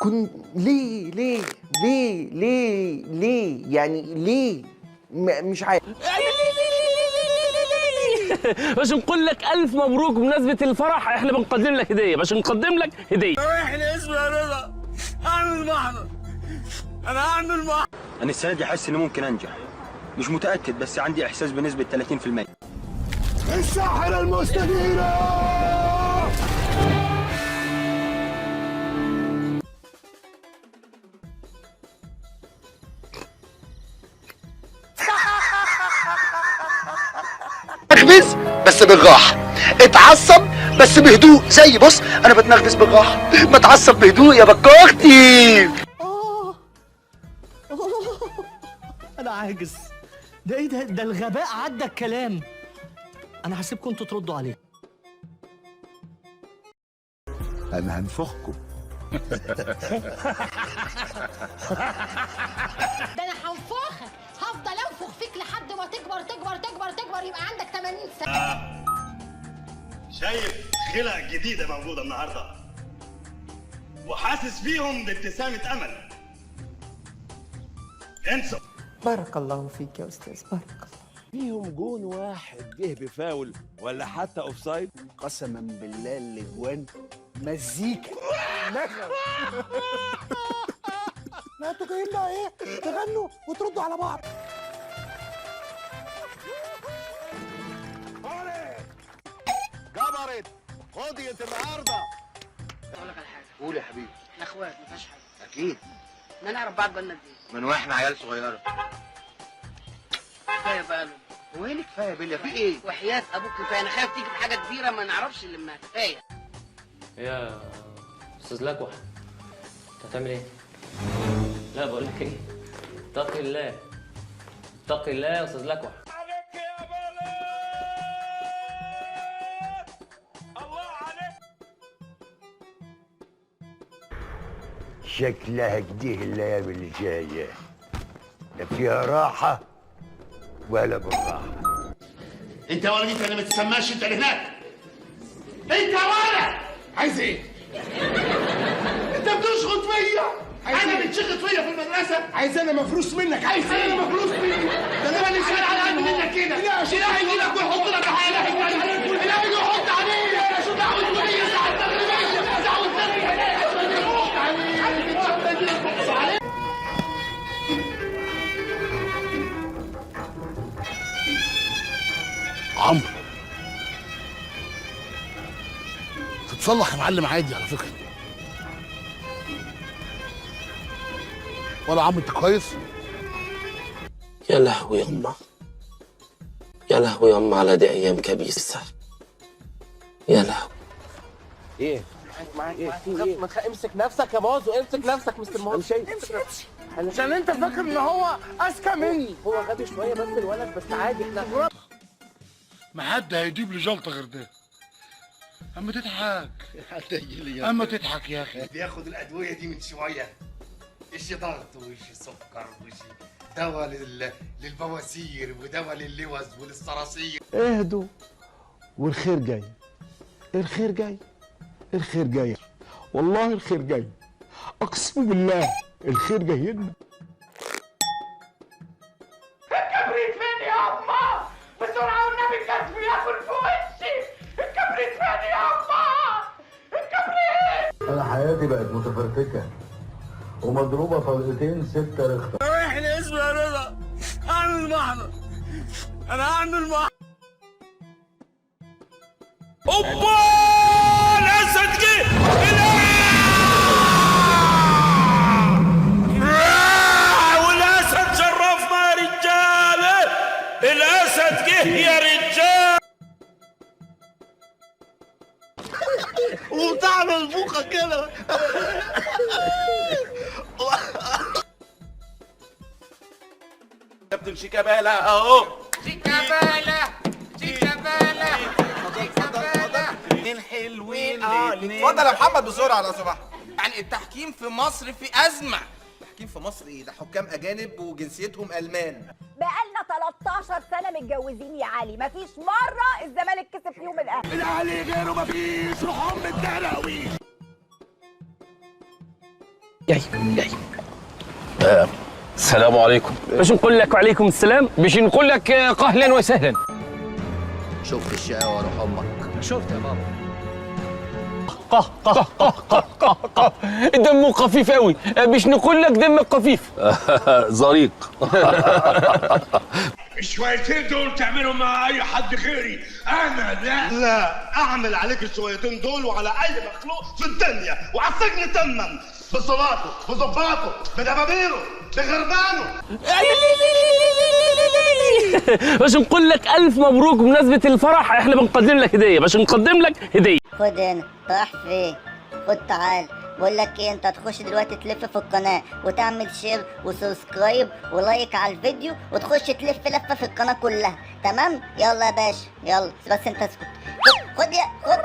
كنت ليه يعني ليه؟ مش عارف. باش نقول لك الف مبروك بمناسبه الفرح. احنا بنقدم لك هديه، باش نقدم لك هديه. احنا اسمها رضا. هعمل محضر. انا هعمل محضر. انا السنه دي حاسس اني ممكن انجح، مش متاكد بس عندي احساس بنسبه 30%. الساحره المستديره. اخبز بس بالراحه، اتعصب بس بهدوء. زي بص انا بتنغبس بالراحه، بتعصب بهدوء يا بكارتي. انا عاجز. ده ايه ده الغباء عدى الكلام. انا هسيبكم انتوا تردوا عليه. انا هنفخكم. ده انا هنفخك، هفضل انفخ فيك لحد ما تكبر تكبر تكبر تكبر يبقى عندك 80 سنه. شايف خلق جديده موجوده النهارده وحاسس فيهم بابتسامه امل. انسوا. بارك الله فيك يا استاذ، بارك الله. فيهم جون واحد جه بفاول ولا حتى اوفسايد. قسما بالله الاجوان مزيكا. ما انتوا جايين بقى ايه؟ تغنوا وتردوا على بعض. جبرت قضية النهارده. اقول لك على حاجه. قول يا حبيبي. احنا اخوات ما فيهاش حاجه. اكيد. احنا نعرف بعض بقالنا قد ايه؟ من واحنا عيال صغيره. كفايه بقى له. هو ايه اللي كفايه بيليا في ايه؟ وحياه ابوك كفايه. انا خايف تيجي في حاجه كبيره ما نعرفش نلمها. كفايه. يا استاذ لكوح، انت هتعمل ايه؟ لا بقول لك ايه، اتقي الله اتقي الله يا استاذ لكوح. عليك يا بلد. الله عليك. شكلها كده الايام اللي جايه لا فيها راحه ولا بالراحه. انت يا ولد، انت اللي ما تسماش انت اللي هناك. انت يا ولد عايز ايه؟ انت بتشخط فيا. انا بتشخط فيا في المدرسه. عايز انا مفروس منك. عايز ايه؟ انا مفروس منك. ده انا اللي شايل على قلبي منك كده. الهي يجي لك ويحط لك حاجه. الهي يحط عليك. انا شو دعوه بيا ساعه تغريبيه. دعوه ثانيه. عمرو تتصلح يا معلم عادي على فكره. ولا عم انت كويس؟ يا لهوي يما، يا لهوي يما على دي ايام كبيسه. يا لهوي. ايه؟ ما امسك نفسك يا مازو، امسك نفسك مستر مازو. عشان انت فاكر ان هو اذكى مني. هو غبي شويه بس الولد، بس عادي احنا. ما حد هيجيب لي جلطه غير ده. اما تضحك. اما تضحك يا اخي. بياخد الادويه دي من شويه. ايش ضغط وايش سكر وايش دواء للبواسير ودواء لللوز وللصراصير. اهدوا والخير جاي. الخير جاي. الخير جاي. والله الخير جاي. اقسم بالله الخير جاي لنا. الكبريت فين يا أما؟ بسرعة والنبي الكتف بياكل في وشي. الكبريت فين يا أما؟ الكبريت. انا حياتي بقت متفرتكه ومضروبه طلقتين 6 رخطه. احنا اسمها رضا. هعمل محضر. انا هعمل محضر. اوبا الاسد جه. والاسد شرفنا يا رجاله. الاسد جه يا رجال. وتعمل بوقه كده. كابتن شيكابالا اهو. شيكابالا شيكابالا شيكابالا. اتنين حلوين. اتفضل يا محمد بسرعه لو سمحت. يعني التحكيم في مصر في ازمه. التحكيم في مصر ايه؟ ده حكام اجانب وجنسيتهم المان. بقالنا 13 سنه متجوزين يا علي، مفيش مره الزمالك كسب فيهم الاهلي. الاهلي غيره مفيش. روح ام الدهراوي. جاي السلام عليكم. باش نقول لك وعليكم السلام، باش نقول لك اهلا وسهلا. شفت الشقاوة وروح امك. شفت يا بابا. دمه خفيف قوي، باش نقول لك دمك خفيف. ظريق. الشويتين دول تعملهم مع اي حد غيري، انا لا اعمل عليك الشويتين دول وعلى اي مخلوق في الدنيا، وعلى السجن تمم بصلاته بظباطه بدبابيره بغربانه. باش نقول لك الف مبروك بمناسبه الفرح، احنا بنقدم لك هديه، باش نقدم لك هديه. خد هنا. راح فين؟ خد تعال. بقول لك ايه، انت هتخش دلوقتي تلف في القناه وتعمل شير وسبسكرايب ولايك على الفيديو وتخش تلف لفه في القناه كلها، تمام؟ يلا يا باشا يلا، بس انت اسكت. خد يا خد.